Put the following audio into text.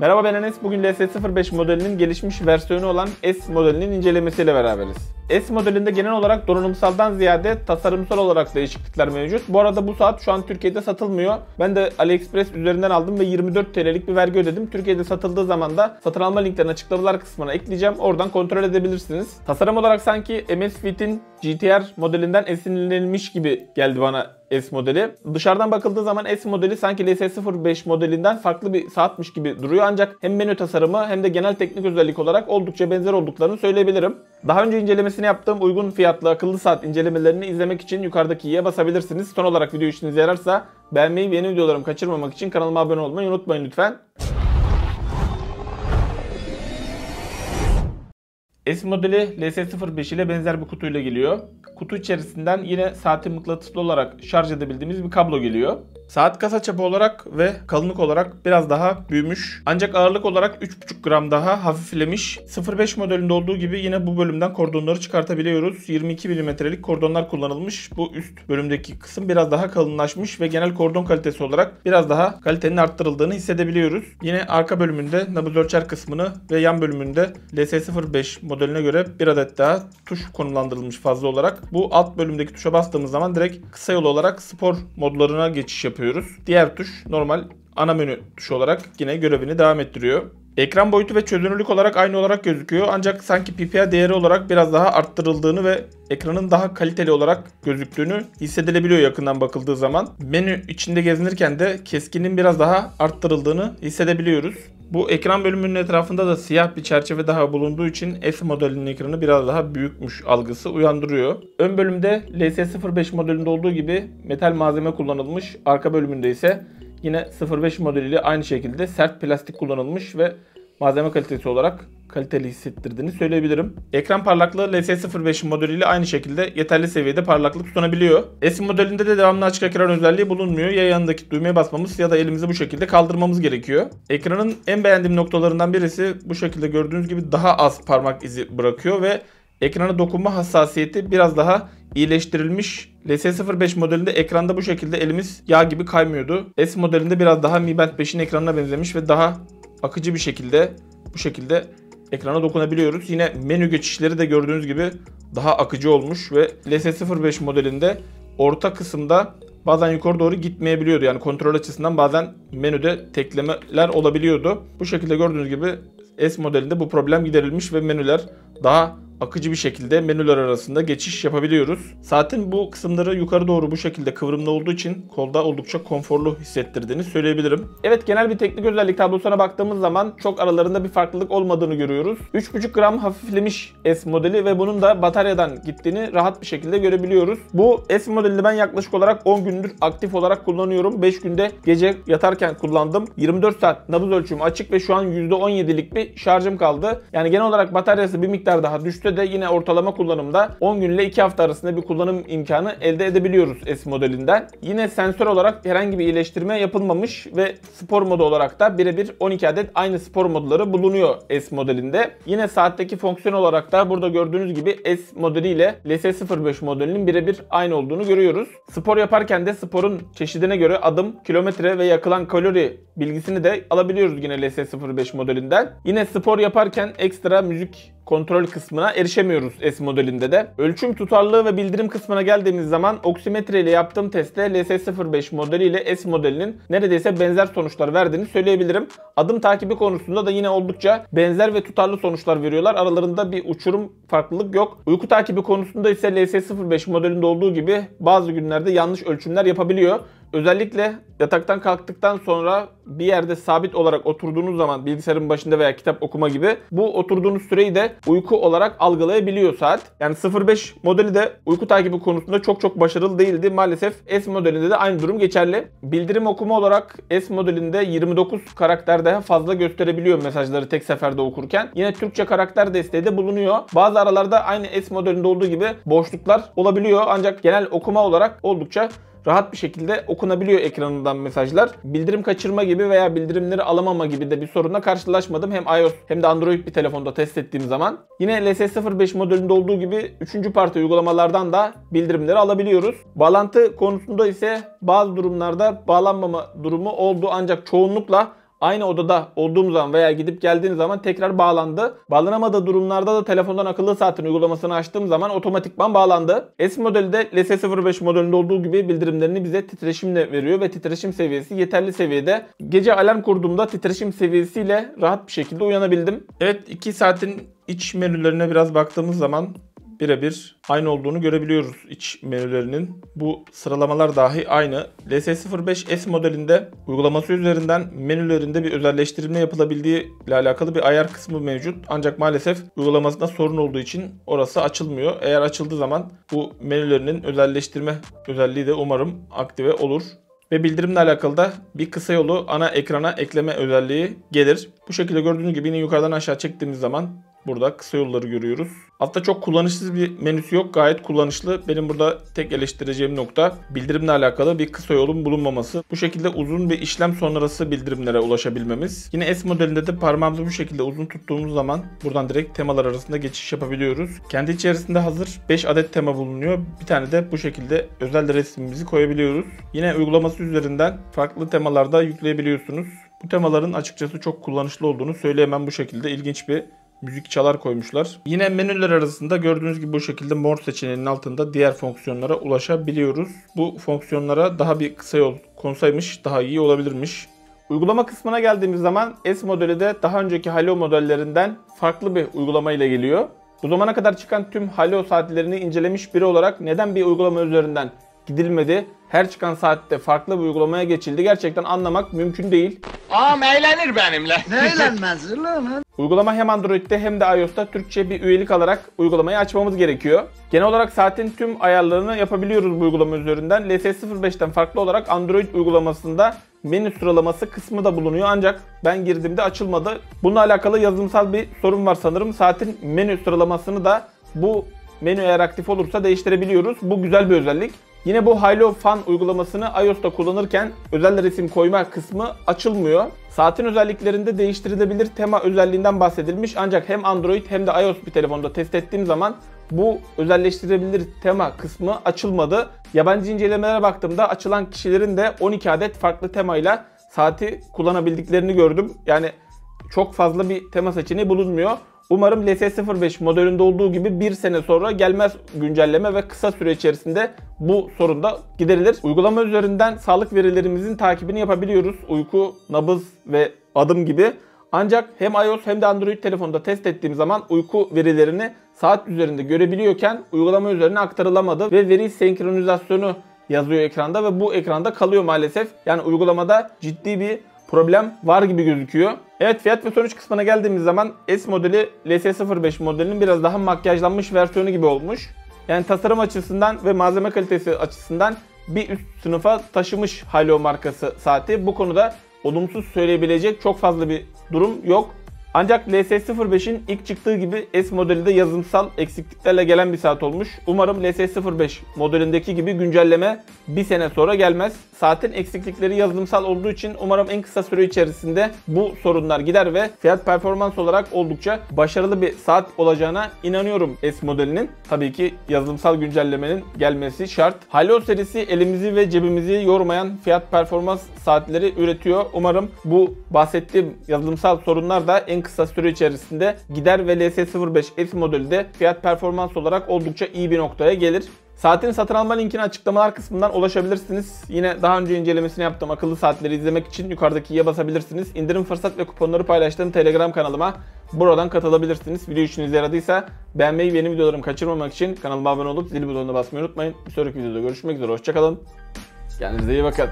Merhaba, ben Enes. Bugün LS05 modelinin gelişmiş versiyonu olan S modelinin incelemesiyle beraberiz. S modelinde genel olarak donanımsaldan ziyade tasarımsal olarak değişiklikler mevcut. Bu arada bu saat şu an Türkiye'de satılmıyor. Ben de AliExpress üzerinden aldım ve 24 TL'lik bir vergi ödedim. Türkiye'de satıldığı zaman da satın alma linklerini açıklamalar kısmına ekleyeceğim. Oradan kontrol edebilirsiniz. Tasarım olarak sanki Amazfit'in GTR modelinden esinlenilmiş gibi geldi bana S modeli. Dışarıdan bakıldığı zaman S modeli sanki LS05 modelinden farklı bir saatmiş gibi duruyor. Ancak hem menü tasarımı hem de genel teknik özellik olarak oldukça benzer olduklarını söyleyebilirim. Daha önce incelemesini yaptığım uygun fiyatlı akıllı saat incelemelerini izlemek için yukarıdaki i'ye basabilirsiniz. Son olarak video işinize yararsa beğenmeyi ve yeni videolarımı kaçırmamak için kanalıma abone olmayı unutmayın lütfen. S modeli LS05 ile benzer bir kutuyla geliyor. Kutu içerisinden yine saati mıknatıslı olarak şarj edebildiğimiz bir kablo geliyor. Saat kasa çapı olarak ve kalınlık olarak biraz daha büyümüş. Ancak ağırlık olarak 3,5 gram daha hafiflemiş. 05 modelinde olduğu gibi yine bu bölümden kordonları çıkartabiliyoruz. 22 milimetrelik kordonlar kullanılmış. Bu üst bölümdeki kısım biraz daha kalınlaşmış ve genel kordon kalitesi olarak biraz daha kalitenin arttırıldığını hissedebiliyoruz. Yine arka bölümünde nabız ölçer kısmını ve yan bölümünde LS05 modeline göre bir adet daha tuş konumlandırılmış fazla olarak. Bu alt bölümdeki tuşa bastığımız zaman direkt kısa yol olarak spor modlarına geçiş yapıyoruz. Diğer tuş normal ana menü tuşu olarak yine görevini devam ettiriyor. Ekran boyutu ve çözünürlük olarak aynı olarak gözüküyor. Ancak sanki PPI değeri olarak biraz daha arttırıldığını ve ekranın daha kaliteli olarak gözüktüğünü hissedilebiliyor yakından bakıldığı zaman. Menü içinde gezinirken de keskinin biraz daha arttırıldığını hissedebiliyoruz. Bu ekran bölümünün etrafında da siyah bir çerçeve daha bulunduğu için S modelinin ekranı biraz daha büyükmüş algısı uyandırıyor. Ön bölümde LS05 modelinde olduğu gibi metal malzeme kullanılmış. Arka bölümünde ise yine 05 modeliyle aynı şekilde sert plastik kullanılmış ve malzeme kalitesi olarak kaliteli hissettirdiğini söyleyebilirim. Ekran parlaklığı LS05 modeliyle aynı şekilde yeterli seviyede parlaklık sunabiliyor. S modelinde de devamlı açık ekran özelliği bulunmuyor. Ya yanındaki düğmeye basmamız ya da elimizi bu şekilde kaldırmamız gerekiyor. Ekranın en beğendiğim noktalarından birisi bu şekilde gördüğünüz gibi daha az parmak izi bırakıyor ve ekrana dokunma hassasiyeti biraz daha iyileştirilmiş. LS05 modelinde ekranda bu şekilde elimiz yağ gibi kaymıyordu. S modelinde biraz daha Mi Band 5'in ekranına benzemiş ve daha akıcı bir şekilde bu şekilde ekrana dokunabiliyoruz. Yine menü geçişleri de gördüğünüz gibi daha akıcı olmuş ve LS05 modelinde orta kısımda bazen yukarı doğru gitmeyebiliyordu. Yani kontrol açısından bazen menüde teklemeler olabiliyordu. Bu şekilde gördüğünüz gibi S modelinde bu problem giderilmiş ve menüler daha akıcı bir şekilde menüler arasında geçiş yapabiliyoruz. Saatin bu kısımları yukarı doğru bu şekilde kıvrımlı olduğu için kolda oldukça konforlu hissettirdiğini söyleyebilirim. Evet, genel bir teknik özellik tablosuna baktığımız zaman çok aralarında bir farklılık olmadığını görüyoruz. 3,5 gram hafiflemiş S modeli ve bunun da bataryadan gittiğini rahat bir şekilde görebiliyoruz. Bu S modelini ben yaklaşık olarak 10 gündür aktif olarak kullanıyorum. 5 günde gece yatarken kullandım. 24 saat nabız ölçümü açık ve şu an %17'lik bir şarjım kaldı. Yani genel olarak bataryası bir miktar daha düştü de yine ortalama kullanımda 10 gün ile 2 hafta arasında bir kullanım imkanı elde edebiliyoruz S modelinden. Yine sensör olarak herhangi bir iyileştirme yapılmamış ve spor modu olarak da birebir 12 adet aynı spor modları bulunuyor S modelinde. Yine saatteki fonksiyon olarak da burada gördüğünüz gibi S modeliyle LS05 modelinin birebir aynı olduğunu görüyoruz. Spor yaparken de sporun çeşidine göre adım, kilometre ve yakılan kalori bilgisini de alabiliyoruz yine LS05 modelinden. Yine spor yaparken ekstra müzik kontrol kısmına erişemiyoruz S modelinde de. Ölçüm tutarlılığı ve bildirim kısmına geldiğimiz zaman oksimetre ile yaptığım testte LS05 modeli ile S modelinin neredeyse benzer sonuçlar verdiğini söyleyebilirim. Adım takibi konusunda da yine oldukça benzer ve tutarlı sonuçlar veriyorlar. Aralarında bir uçurum farklılık yok. Uyku takibi konusunda ise LS05 modelinde olduğu gibi bazı günlerde yanlış ölçümler yapabiliyor. Özellikle yataktan kalktıktan sonra bir yerde sabit olarak oturduğunuz zaman bilgisayarın başında veya kitap okuma gibi bu oturduğunuz süreyi de uyku olarak algılayabiliyor saat. Yani 05 modeli de uyku takibi konusunda çok başarılı değildi. Maalesef S modelinde de aynı durum geçerli. Bildirim okuma olarak S modelinde 29 karakter daha fazla gösterebiliyor mesajları tek seferde okurken. Yine Türkçe karakter desteği de bulunuyor. Bazı aralarda aynı S modelinde olduğu gibi boşluklar olabiliyor ancak genel okuma olarak oldukça rahat bir şekilde okunabiliyor ekranından mesajlar. Bildirim kaçırma gibi veya bildirimleri alamama gibi de bir sorunla karşılaşmadım. Hem iOS hem de Android bir telefonda test ettiğim zaman. Yine LS05 modelinde olduğu gibi 3. parti uygulamalardan da bildirimleri alabiliyoruz. Bağlantı konusunda ise bazı durumlarda bağlanmama durumu oldu ancak çoğunlukla aynı odada olduğum zaman veya gidip geldiğim zaman tekrar bağlandı. Bağlanamadığı durumlarda da telefondan akıllı saatin uygulamasını açtığım zaman otomatikman bağlandı. S modeli de LS05 modelinde olduğu gibi bildirimlerini bize titreşimle veriyor ve titreşim seviyesi yeterli seviyede. Gece alarm kurduğumda titreşim seviyesiyle rahat bir şekilde uyanabildim. Evet, 2 saatin iç menülerine biraz baktığımız zaman birebir aynı olduğunu görebiliyoruz iç menülerinin. Bu sıralamalar dahi aynı. LS05S modelinde uygulaması üzerinden menülerinde bir özelleştirme yapılabildiği ile alakalı bir ayar kısmı mevcut. Ancak maalesef uygulamasında sorun olduğu için orası açılmıyor. Eğer açıldığı zaman bu menülerinin özelleştirme özelliği de umarım aktive olur. Ve bildirimle alakalı da bir kısa yolu ana ekrana ekleme özelliği gelir. Bu şekilde gördüğünüz gibi yine yukarıdan aşağı çektiğimiz zaman burada kısa yolları görüyoruz. Aslında çok kullanışsız bir menüsü yok. Gayet kullanışlı. Benim burada tek eleştireceğim nokta bildirimle alakalı bir kısa yolun bulunmaması. Bu şekilde uzun bir işlem sonrası bildirimlere ulaşabilmemiz. Yine S modelinde de parmağımızı bu şekilde uzun tuttuğumuz zaman buradan direkt temalar arasında geçiş yapabiliyoruz. Kendi içerisinde hazır 5 adet tema bulunuyor. Bir tane de bu şekilde özel resmimizi koyabiliyoruz. Yine uygulaması üzerinden farklı temalarda yükleyebiliyorsunuz. Bu temaların açıkçası çok kullanışlı olduğunu söyleyemem, bu şekilde ilginç bir müzik çalar koymuşlar. Yine menüler arasında gördüğünüz gibi bu şekilde mor seçeneğinin altında diğer fonksiyonlara ulaşabiliyoruz. Bu fonksiyonlara daha bir kısa yol konsaymış daha iyi olabilirmiş. Uygulama kısmına geldiğimiz zaman S modeli de daha önceki Halo modellerinden farklı bir uygulama ile geliyor. Bu zamana kadar çıkan tüm Halo saatlerini incelemiş biri olarak neden bir uygulama üzerinden gidilmedi? Her çıkan saatte farklı bir uygulamaya geçildi. Gerçekten anlamak mümkün değil. Ağam eğlenir benimle. Ne eğlenmez lan? Uygulama hem Android'de hem de iOS'ta Türkçe bir üyelik alarak uygulamayı açmamız gerekiyor. Genel olarak saatin tüm ayarlarını yapabiliyoruz bu uygulama üzerinden. LS05'ten farklı olarak Android uygulamasında menü sıralaması kısmı da bulunuyor. Ancak ben girdiğimde açılmadı. Bununla alakalı yazılımsal bir sorun var sanırım. Saatin menü sıralamasını da bu menü eğer aktif olursa değiştirebiliyoruz. Bu güzel bir özellik. Yine bu Halo Fan uygulamasını iOS'ta kullanırken özel resim koyma kısmı açılmıyor. Saatin özelliklerinde değiştirilebilir tema özelliğinden bahsedilmiş. Ancak hem Android hem de iOS bir telefonda test ettiğim zaman bu özelleştirebilir tema kısmı açılmadı. Yabancı incelemelere baktığımda açılan kişilerin de 12 adet farklı temayla saati kullanabildiklerini gördüm. Yani çok fazla bir tema seçeneği bulunmuyor. Umarım LS05 modelinde olduğu gibi bir sene sonra gelmez güncelleme ve kısa süre içerisinde bu sorun da giderilir. Uygulama üzerinden sağlık verilerimizin takibini yapabiliyoruz. Uyku, nabız ve adım gibi. Ancak hem iOS hem de Android telefonda test ettiğim zaman uyku verilerini saat üzerinde görebiliyorken uygulama üzerine aktarılamadı ve veri senkronizasyonu yazıyor ekranda ve bu ekranda kalıyor maalesef. Yani uygulamada ciddi bir problem var gibi gözüküyor. Evet, fiyat ve sonuç kısmına geldiğimiz zaman S modeli LS05 modelinin biraz daha makyajlanmış versiyonu gibi olmuş. Yani tasarım açısından ve malzeme kalitesi açısından bir üst sınıfa taşımış Halo markası saati. Bu konuda olumsuz söyleyebilecek çok fazla bir durum yok. Ancak LS05'in ilk çıktığı gibi S modeli de yazılımsal eksikliklerle gelen bir saat olmuş. Umarım LS05 modelindeki gibi güncelleme bir sene sonra gelmez. Saatin eksiklikleri yazılımsal olduğu için umarım en kısa süre içerisinde bu sorunlar gider ve fiyat performans olarak oldukça başarılı bir saat olacağına inanıyorum S modelinin. Tabii ki yazılımsal güncellemenin gelmesi şart. Halo serisi elimizi ve cebimizi yormayan fiyat performans saatleri üretiyor. Umarım bu bahsettiğim yazılımsal sorunlar da en kısa süre içerisinde gider ve LS05 S modeli de fiyat performans olarak oldukça iyi bir noktaya gelir. Saatin satın alma linkine açıklamalar kısmından ulaşabilirsiniz. Yine daha önce incelemesini yaptığım akıllı saatleri izlemek için yukarıdaki i'ye basabilirsiniz. İndirim fırsat ve kuponları paylaştığım Telegram kanalıma buradan katılabilirsiniz. Video işinize yaradıysa beğenmeyi ve yeni videolarımı kaçırmamak için kanalıma abone olup zil butonuna basmayı unutmayın. Bir sonraki videoda görüşmek üzere. Hoşçakalın. Kendinize iyi bakın.